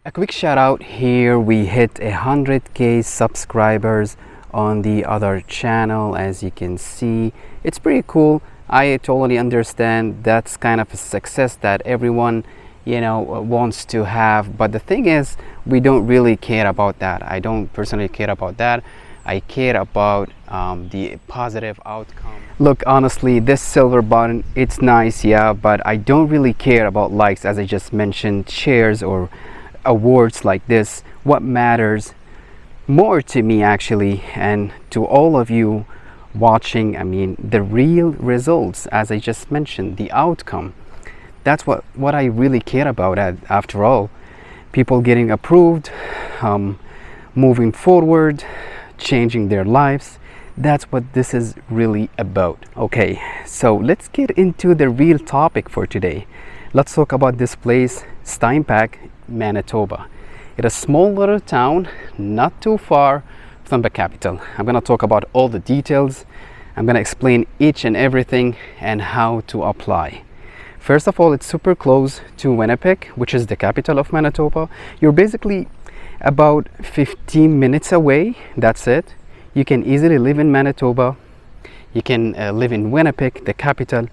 A quick shout out here, we hit 100k subscribers on the other channel. As you can see, it's pretty cool. I totally understand that's kind of a success that everyone wants to have, but the thing is, we don't really care about that. I don't personally care about that. I care about the positive outcome. Look, honestly, this silver button, it's nice, yeah, but I don't really care about likes, as I just mentioned, shares or awards like this. What matters more to me actually, and to all of you watching, the real results, as I just mentioned, the outcome. That's what I really care about. After all, people getting approved, moving forward, changing their lives. That's what this is really about. Okay, so let's get into the real topic for today. Let's talk about this place, Steinbach, Manitoba. It's a small little town not too far from the capital. I'm going to talk about all the details. I'm going to explain each and everything and how to apply. First of all, it's super close to Winnipeg, which is the capital of Manitoba. You're basically about 15 minutes away. That's it. You can easily live in Manitoba. You can live in Winnipeg, the capital.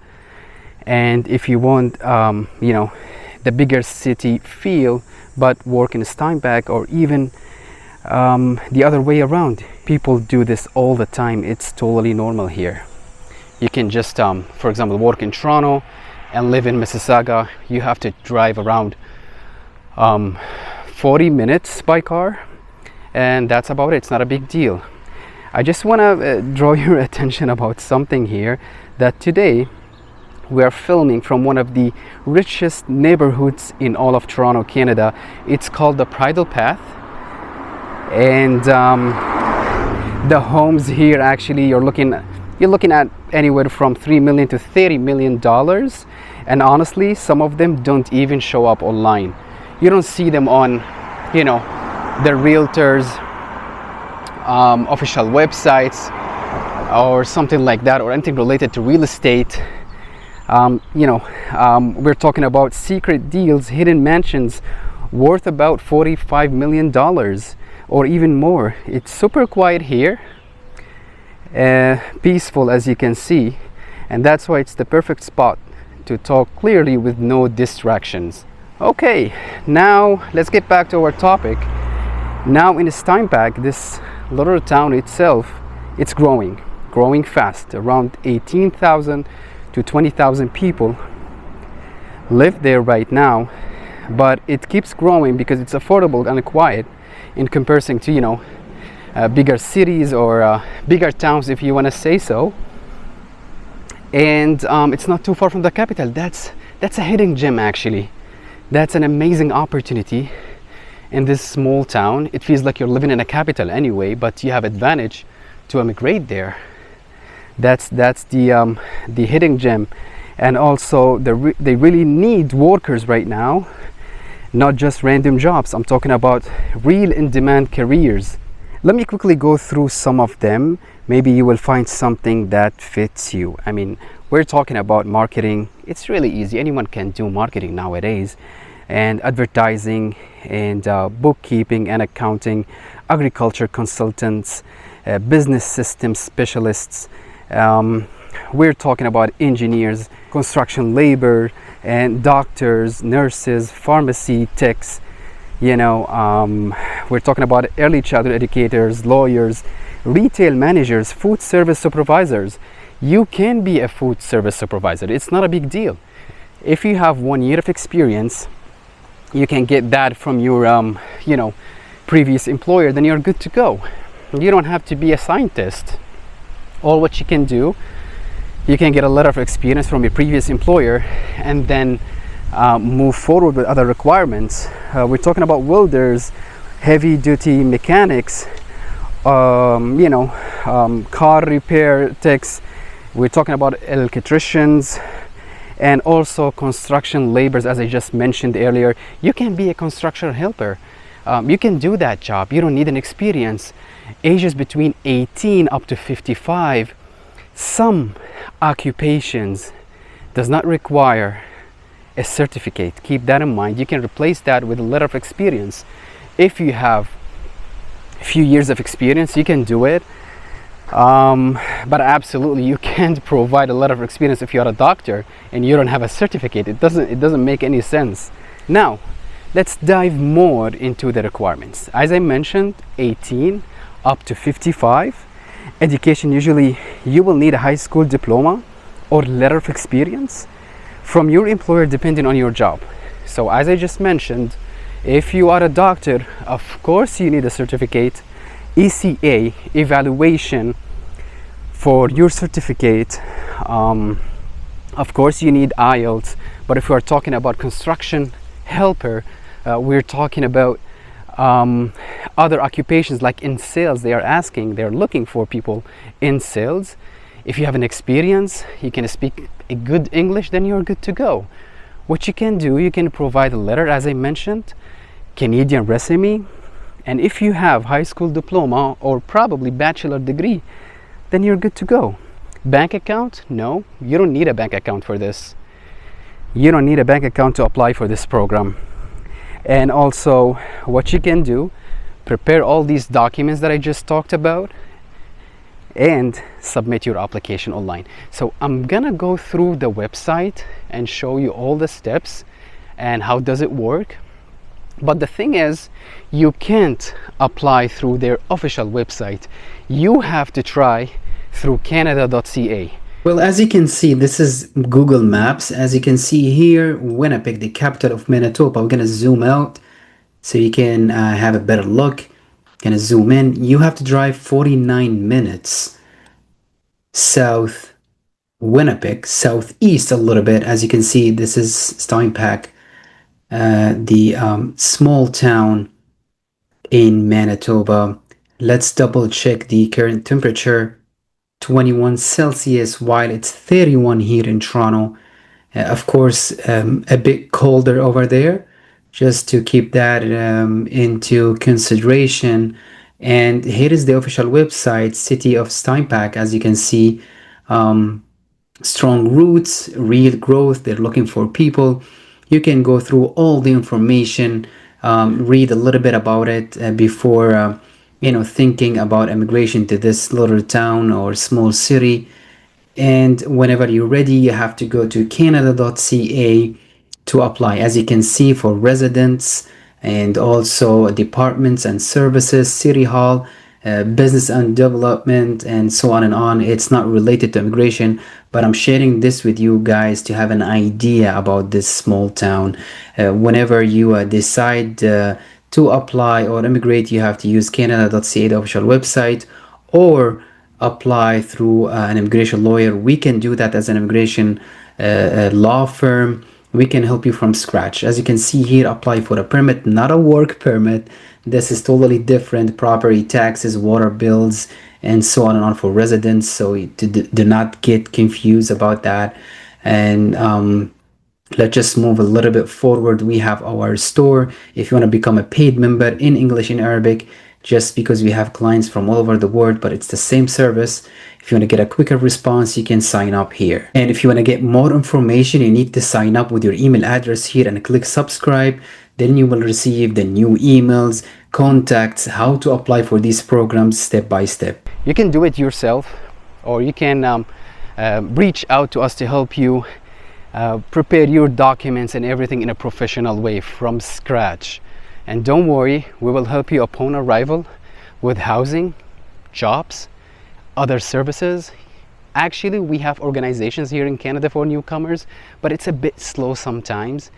And if you want, the bigger city feel, but work in Steinbach, or even the other way around. People do this all the time. It's totally normal here. You can just, for example, work in Toronto and live in Mississauga. You have to drive around 40 minutes by car, and that's about it. It's not a big deal. I just want to draw your attention about something here, that today we are filming from one of the richest neighborhoods in all of Toronto, Canada. It's called the Bridle Path, and the homes here, actually, you're looking at anywhere from $3 million to $30 million, and honestly, some of them don't even show up online. You don't see them on, the realtors' official websites or something like that, or anything related to real estate. We're talking about secret deals, hidden mansions worth about $45 million or even more. It's super quiet here, peaceful, as you can see, and that's why it's the perfect spot to talk clearly with no distractions. Okay, now let's get back to our topic. Now in Steinbach, this little town itself, it's growing fast. Around 18,000 to 20,000 people live there right now, but it keeps growing because it's affordable and quiet in comparison to bigger cities or bigger towns, if you want to say so. And it's not too far from the capital. That's a hidden gem, actually. That's an amazing opportunity in this small town. It feels like you're living in a capital anyway, but you have advantage to immigrate there. That's the hidden gem. And also they really need workers right now, not just random jobs. I'm talking about real in-demand careers. Let me quickly go through some of them. Maybe you will find something that fits you. We're talking about marketing. It's really easy. Anyone can do marketing nowadays, and advertising, and bookkeeping and accounting, agriculture consultants, business system specialists. We're talking about engineers, construction labor, and doctors, nurses, pharmacy techs. We're talking about early childhood educators, lawyers, retail managers, food service supervisors. You can be a food service supervisor. It's not a big deal. If you have 1 year of experience, you can get that from your previous employer, then you're good to go. You don't have to be a scientist. All what you can do, you can get a letter of experience from your previous employer and then move forward with other requirements. We're talking about welders, heavy duty mechanics, car repair techs. We're talking about electricians, and also construction laborers, as I just mentioned earlier. You can be a construction helper. You can do that job. You don't need an experience. Ages between 18 up to 55. Some occupations does not require a certificate. Keep that in mind. You can replace that with a letter of experience. If you have a few years of experience, you can do it. But absolutely, you can't provide a letter of experience if you're a doctor and you don't have a certificate. It doesn't make any sense. Now, let's dive more into the requirements. As I mentioned, 18 up to 55. Education, usually you will need a high school diploma or letter of experience from your employer depending on your job. So as I just mentioned, if you are a doctor, of course you need a certificate. ECA evaluation for your certificate. Of course you need IELTS, but if we are talking about construction helper, we're talking about other occupations like in sales. They're looking for people in sales. If you have an experience, you can speak a good English, then you're good to go. What you can do, you can provide a letter, as I mentioned, Canadian resume, and if you have high school diploma or probably bachelor degree, then you're good to go. Bank account? No, you don't need a bank account for this. You don't need a bank account to apply for this program. And also, what you can do, prepare all these documents that I just talked about and submit your application online. So I'm gonna go through the website and show you all the steps and how does it work. But the thing is, you can't apply through their official website. You have to try through canada.ca. Well, as you can see, this is Google Maps. As you can see here, Winnipeg, the capital of Manitoba. We're gonna zoom out so you can have a better look. Gonna zoom in. You have to drive 49 minutes south Winnipeg, southeast a little bit. As you can see, this is Steinbach, the small town in Manitoba. Let's double check the current temperature. 21 Celsius, while it's 31 here in Toronto. Of course, a bit colder over there, just to keep that into consideration. And here is the official website, City of Steinbach. As you can see, strong roots, real growth. They're looking for people. You can go through all the information, read a little bit about it before thinking about immigration to this little town or small city. And whenever you're ready, you have to go to canada.ca to apply. As you can see, for residents and also departments and services, city hall, business and development, and so on and on. It's not related to immigration, but I'm sharing this with you guys to have an idea about this small town. Whenever you decide to apply or immigrate, you have to use canada.ca, the official website, or apply through an immigration lawyer. We can do that as an immigration law firm. We can help you from scratch. As you can see here, apply for a permit, not a work permit. This is totally different. Property taxes, water bills, and so on and on for residents. So do not get confused about that. And let's just move a little bit forward. We have our store. If you want to become a paid member in English and Arabic, just because we have clients from all over the world, but it's the same service. If you want to get a quicker response, you can sign up here. And if you want to get more information, you need to sign up with your email address here and click subscribe. Then you will receive the new emails, contacts, how to apply for these programs step by step. You can do it yourself, or you can reach out to us to help you prepare your documents and everything in a professional way from scratch. And don't worry, we will help you upon arrival with housing, jobs, other services. Actually, we have organizations here in Canada for newcomers, but it's a bit slow sometimes.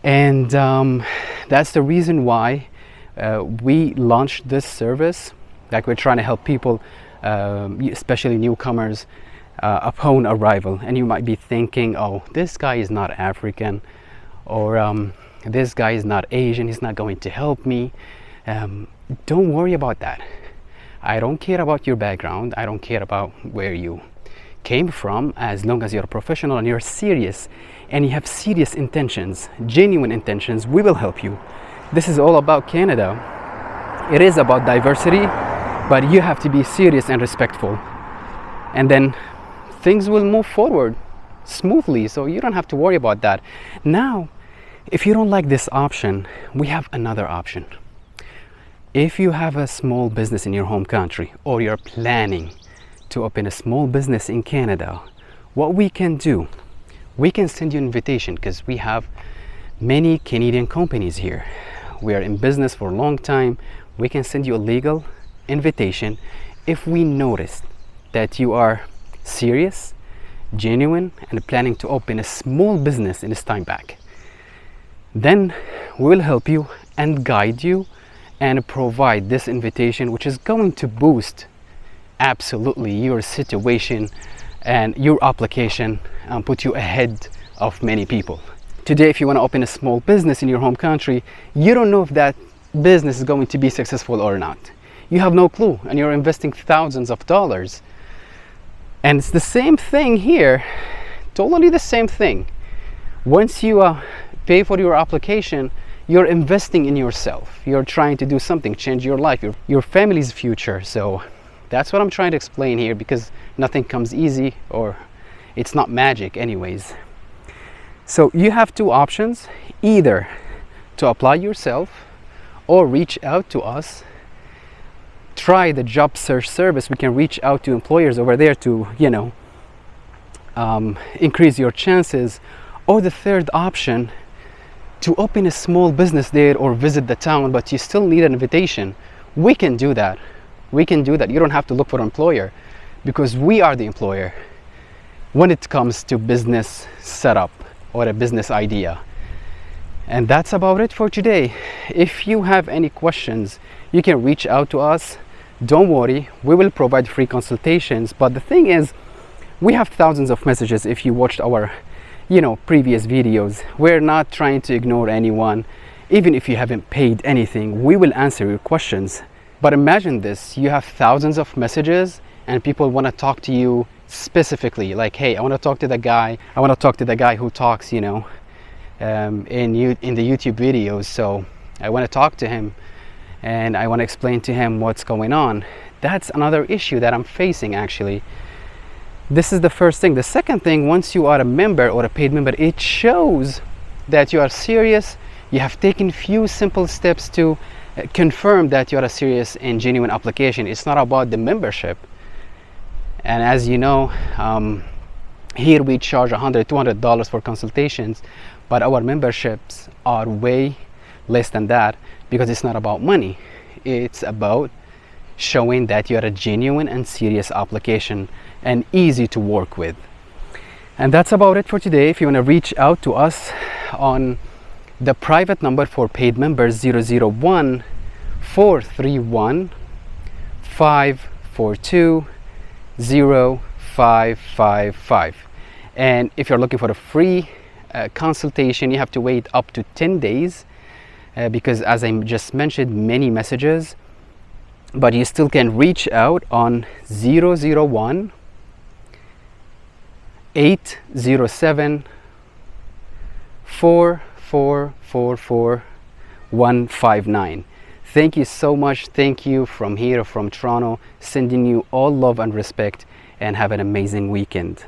And that's the reason why we launched this service. Like, we're trying to help people, especially newcomers, upon arrival. And you might be thinking, oh, this guy is not African, or this guy is not Asian, he's not going to help me. Don't worry about that. I don't care about your background. I don't care about where you came from, as long as you're a professional and you're serious and you have serious intentions, genuine intentions. We will help you. This is all about Canada. It is about diversity, but you have to be serious and respectful, and then things will move forward smoothly, so you don't have to worry about that. Now, if you don't like this option, we have another option. If you have a small business in your home country, or you're planning to open a small business in Canada, what we can do, we can send you an invitation, because we have many Canadian companies here. We are in business for a long time. We can send you a legal invitation if we notice that you are serious, genuine, and planning to open a small business in Steinbach. Then we will help you and guide you and provide this invitation, which is going to boost absolutely your situation and your application and put you ahead of many people. Today, if you want to open a small business in your home country, you don't know if that business is going to be successful or not. You have no clue, and you're investing thousands of dollars. And it's the same thing here, totally the same thing. Once you pay for your application, you're investing in yourself. You're trying to do something, change your life, your family's future. So that's what I'm trying to explain here, because nothing comes easy, or it's not magic anyways. So you have two options: either to apply yourself or reach out to us. Try the job search service. We can reach out to employers over there to, increase your chances. Or the third option, to open a small business there or visit the town, but you still need an invitation. We can do that. We can do that. You don't have to look for an employer, because we are the employer when it comes to business setup or a business idea. And that's about it for today. If you have any questions, you can reach out to us. Don't worry, we will provide free consultations. But the thing is, we have thousands of messages. If you watched our previous videos, we're not trying to ignore anyone. Even if you haven't paid anything, we will answer your questions. But imagine this: you have thousands of messages and people want to talk to you specifically, like, hey, I want to talk to the guy who talks in the YouTube videos. So I want to talk to him and I want to explain to him what's going on. That's another issue that I'm facing, actually. This is the first thing. The second thing, once you are a member or a paid member, it shows that you are serious. You have taken few simple steps to confirm that you are a serious and genuine application. It's not about the membership. And as you know, here we charge $100, $200 for consultations, but our memberships are way less than that, because it's not about money. It's about showing that you are a genuine and serious application and easy to work with. And that's about it for today. If you want to reach out to us on the private number for paid members, 001 431 542 0555. And if you're looking for a free consultation, you have to wait up to 10 days because, as I just mentioned, many messages. But you still can reach out on 001 807 4444 159. Thank you so much. Thank you from here, from Toronto, sending you all love and respect, and have an amazing weekend.